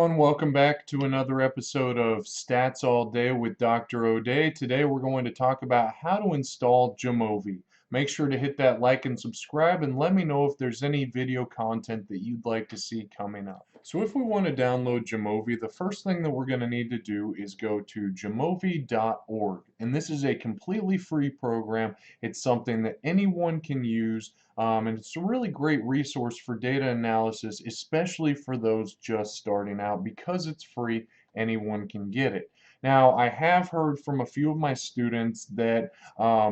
everyone, welcome back to another episode of Stats All Day with Dr. O'Day. Today we're going to talk about how to install JAMOVI. Make sure to hit that like and subscribe and let me know if there's any video content that you'd like to see coming up. So if we want to download JAMOVI, the first thing that we're going to need to do is go to jamovi.org. And this is a completely free program. It's something that anyone can use. And it's a really great resource for data analysis, especially for those just starting out. Because it's free, anyone can get it. Now, I have heard from a few of my students that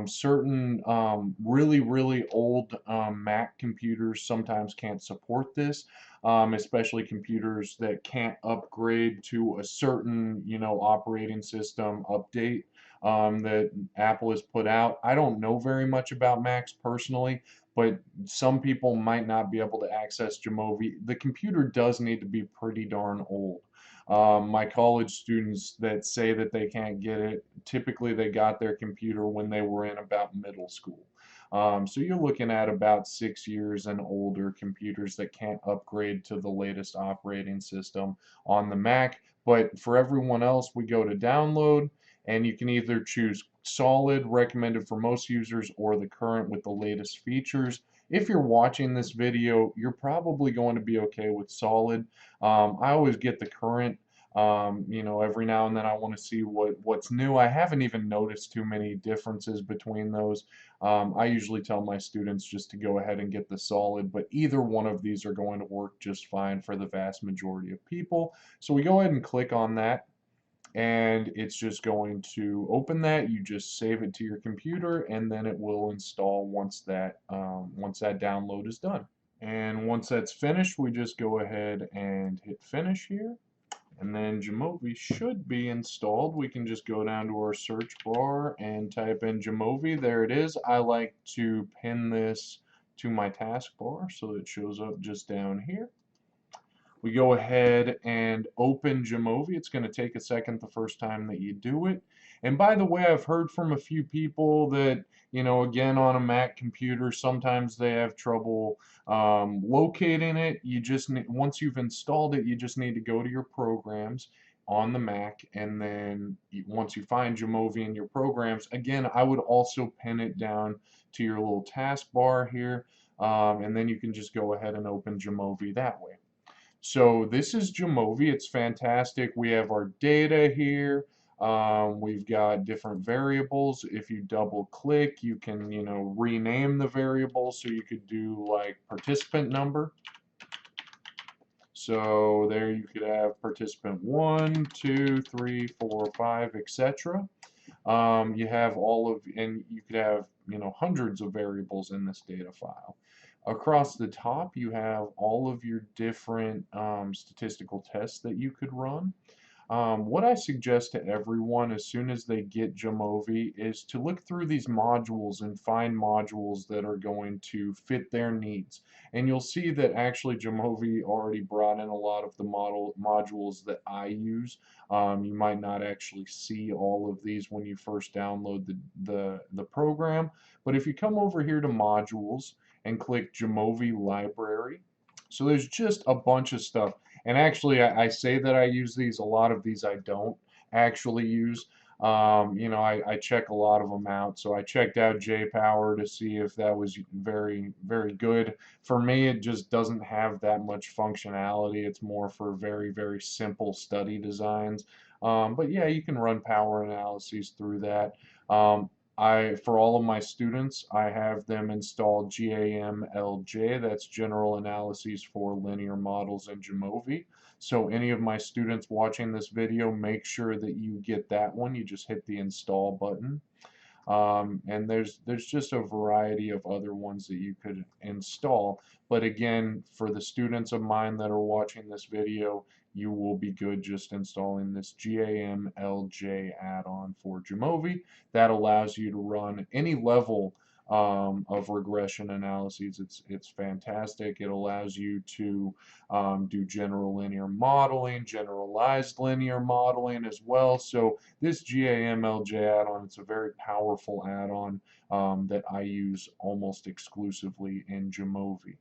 certain really old Mac computers sometimes can't support this, especially computers that can't upgrade to a certain, operating system update that Apple has put out. I don't know very much about Macs personally, but some people might not be able to access JAMOVI. The computer does need to be pretty darn old. My college students that say that they can't get it, typically they got their computer when they were in about middle school. So you're looking at about 6 years and older computers that can't upgrade to the latest operating system on the Mac. But for everyone else, we go to download, and you can either choose solid, recommended for most users, or the current with the latest features. If you're watching this video, you're probably going to be okay with solid. I always get the current. Every now and then I want to see what's new. I haven't even noticed too many differences between those. I usually tell my students just to go ahead and get the solid, but either one of these are going to work just fine for the vast majority of people. So we go ahead and click on that, and it's just going to open that. You just save it to your computer, and then it will install once that download is done. And once that's finished, we just go ahead and hit finish here. And then JAMOVI should be installed. We can just go down to our search bar and type in JAMOVI. There it is. I like to pin this to my taskbar so it shows up just down here. We go ahead and open JAMOVI. It's going to take a second the first time that you do it. And by the way, I've heard from a few people that, again, on a Mac computer, sometimes they have trouble locating it. Once you've installed it, you just need to go to your programs on the Mac, and then once you find JAMOVI in your programs, again, I would also pin it down to your little taskbar here, and then you can just go ahead and open JAMOVI that way. So this is JAMOVI. It's fantastic. We have our data here. We've got different variables. If you double click, you can, rename the variable. So you could do like participant number. So there you could have participant 1, 2, 3, 4, 5, etc. You have and you could have, hundreds of variables in this data file. Across the top, you have all of your different statistical tests that you could run. What I suggest to everyone as soon as they get JAMOVI is to look through these modules and find modules that are going to fit their needs. And you'll see that actually JAMOVI already brought in a lot of the modules that I use. You might not actually see all of these when you first download the program, but if you come over here to modules and click JAMOVI library, so there's just a bunch of stuff. And actually, I say that I use these. A lot of these I don't actually use. I check a lot of them out. So I checked out JPower to see if that was very good. For me, it just doesn't have that much functionality. It's more for very simple study designs. But yeah, you can run power analyses through that. For all of my students, I have them install JAMLJ, that's General Analyses for Linear Models in JAMOVI. So any of my students watching this video, make sure that you get that one. You just hit the install button. And there's just a variety of other ones that you could install. But again, for the students of mine that are watching this video, you will be good just installing this JAMLJ add-on for JAMOVI. That allows you to run any level of regression analyses. It's fantastic. It allows you to do general linear modeling, generalized linear modeling as well. So this JAMLJ add-on, it's a very powerful add-on that I use almost exclusively in JAMOVI.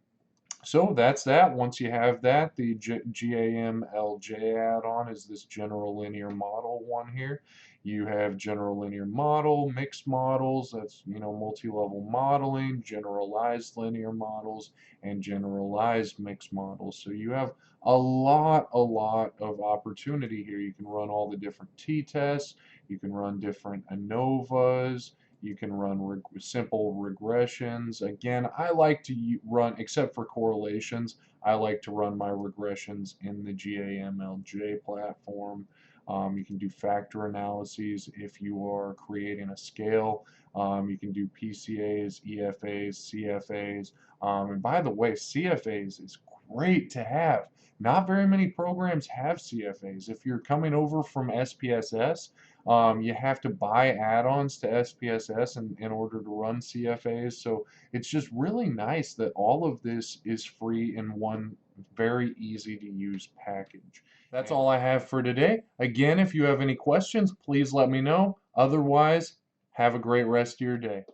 So that's that. Once you have that, the GAMLJ add-on is this general linear model one here. You have general linear model, mixed models, that's, multi-level modeling, generalized linear models, and generalized mixed models. So you have a lot of opportunity here. You can run all the different t-tests, you can run different ANOVAs, you can run simple regressions. Again, I like to run, except for correlations, I like to run my regressions in the GAMLJ platform. You can do factor analyses if you are creating a scale. You can do PCAs, EFAs, CFAs. And by the way, CFAs is great to have. Not very many programs have CFAs. If you're coming over from SPSS, you have to buy add-ons to SPSS in order to run CFAs. So it's just really nice that all of this is free in one very easy to use package. That's all I have for today. Again, if you have any questions, please let me know. Otherwise, have a great rest of your day.